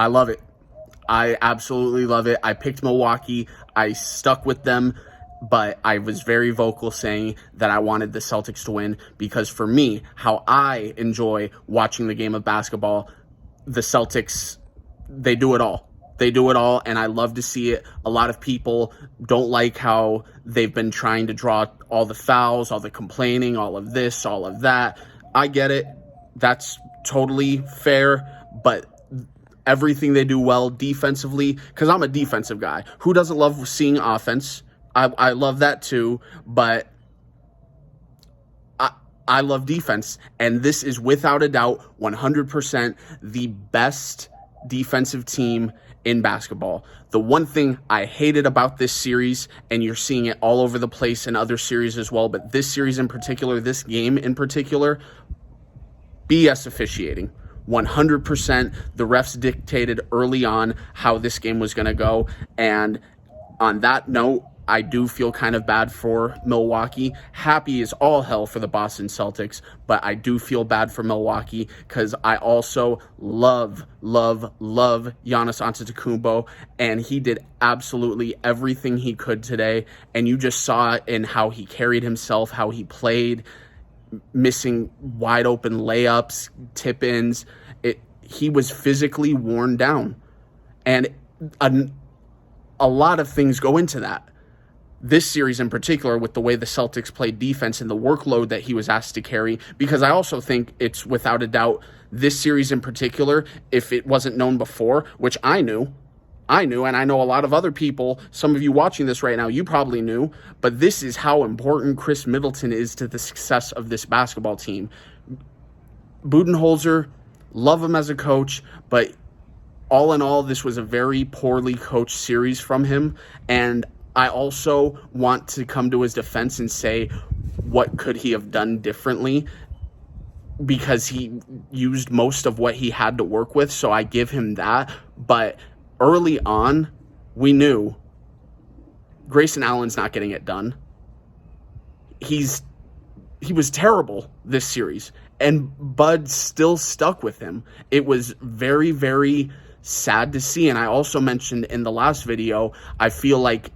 I love it. I absolutely love it. I picked Milwaukee. I stuck with them, but I was very vocal saying that I wanted the Celtics to win because for me, how I enjoy watching the game of basketball, the Celtics, they do it all. They do it all, and I love to see it. A lot of people don't like how they've been trying to draw all the fouls, all the complaining, all of this, all of that. I get it. That's totally fair, but everything they do well defensively, because I'm a defensive guy. Who doesn't love seeing offense? I love that too, but I love defense, and this is without a doubt 100% the best defensive team in basketball. The one thing I hated about this series, and you're seeing it all over the place in other series as well, but this series in particular, this game in particular, BS officiating. 100%. The refs dictated early on how this game was going to go, and on that note, I do feel kind of bad for Milwaukee. Happy as all hell for the Boston Celtics, but I do feel bad for Milwaukee because I also love Giannis Antetokounmpo, and he did absolutely everything he could today, and you just saw it in how he carried himself, how he played, missing wide open layups, tip-ins. He was physically worn down, and a lot of things go into that. This series in particular, with the way the Celtics played defense and the workload that he was asked to carry, because I also think it's without a doubt this series in particular, if it wasn't known before, which I knew, and I know a lot of other people, some of you watching this right now, you probably knew, but this is how important Chris Middleton is to the success of this basketball team. Budenholzer, love him as a coach, but all in all, this was a very poorly coached series from him, and I also want to come to his defense and say, what could he have done differently? Because he used most of what he had to work with, so I give him that. But early on, we knew Grayson Allen's not getting it done. He was terrible this series, and Bud still stuck with him. It was very, very sad to see, and I also mentioned in the last video, I feel like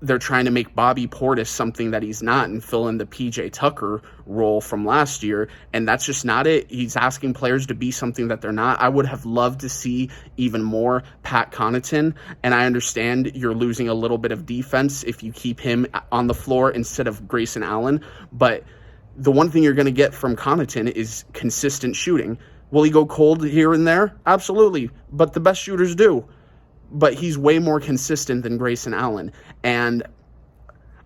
they're trying to make Bobby Portis something that he's not and fill in the PJ Tucker role from last year, and that's just not it. He's asking players to be something that they're not. I would have loved to see even more Pat Connaughton, and I understand you're losing a little bit of defense if you keep him on the floor instead of Grayson Allen, but the one thing you're going to get from Connaughton is consistent shooting. Will he go cold here and there? Absolutely, but the best shooters do. But he's way more consistent than Grayson Allen. And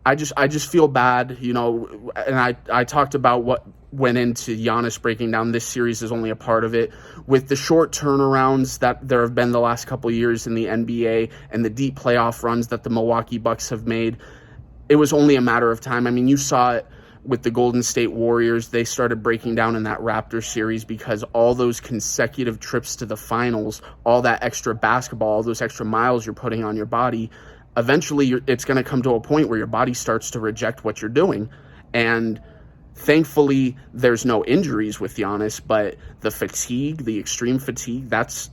I just feel bad, and I talked about what went into Giannis breaking down. This series is only a part of it. With the short turnarounds that there have been the last couple of years in the NBA and the deep playoff runs that the Milwaukee Bucks have made, it was only a matter of time. I mean, you saw it with the Golden State Warriors. They started breaking down in that Raptors series because all those consecutive trips to the finals, all that extra basketball, all those extra miles you're putting on your body, eventually it's going to come to a point where your body starts to reject what you're doing. And thankfully, there's no injuries with Giannis, but the fatigue, the extreme fatigue, that's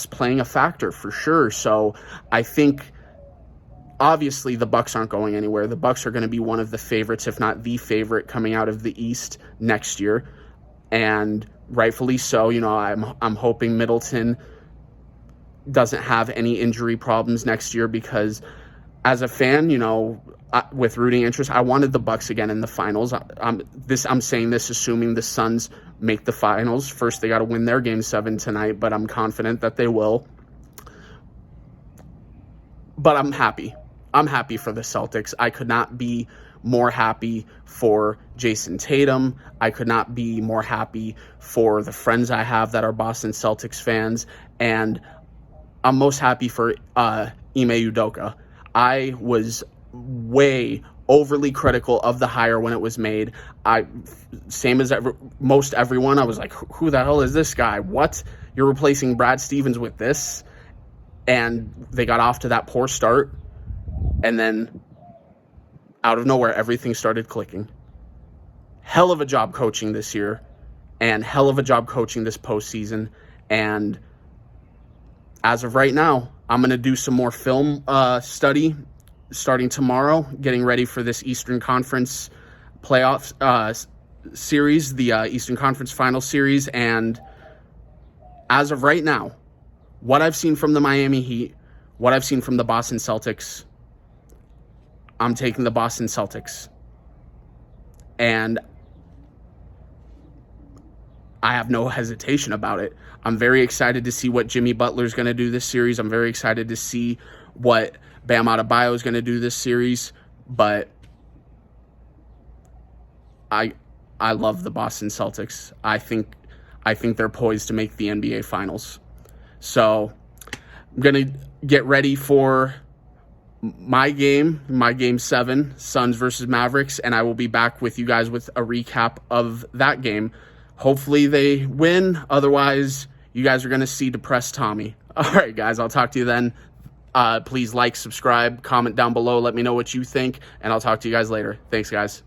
playing a factor for sure. So I think obviously the Bucks aren't going anywhere. The Bucks are going to be one of the favorites, if not the favorite, coming out of the East next year, and rightfully so. I'm hoping Middleton doesn't have any injury problems next year, because as a fan, with rooting interest, I wanted the Bucks again in the finals. I'm saying this assuming the Suns make the finals. First, they got to win their Game 7 tonight, but I'm confident that they will. But I'm happy. I'm happy for the Celtics. I could not be more happy for Jason Tatum. I could not be more happy for the friends I have that are Boston Celtics fans. And I'm most happy for Ime Udoka. I was way overly critical of the hire when it was made. Same as most everyone, I was like, who the hell is this guy? What? You're replacing Brad Stevens with this? And they got off to that poor start. And then out of nowhere, everything started clicking. Hell of a job coaching this year, and hell of a job coaching this postseason. And as of right now, I'm going to do some more film study starting tomorrow, getting ready for this Eastern Conference playoffs series, the Eastern Conference Final Series. And as of right now, what I've seen from the Miami Heat, what I've seen from the Boston Celtics, I'm taking the Boston Celtics. And I have no hesitation about it. I'm very excited to see what Jimmy Butler's going to do this series. I'm very excited to see what Bam Adebayo is going to do this series. But I love the Boston Celtics. I think they're poised to make the NBA Finals. So I'm going to get ready for my game 7, Suns versus Mavericks, and I will be back with you guys with a recap of that game. Hopefully they win. Otherwise, you guys are going to see depressed Tommy. All right, guys, I'll talk to you then. Please like, subscribe, comment down below. Let me know what you think, and I'll talk to you guys later. Thanks, guys.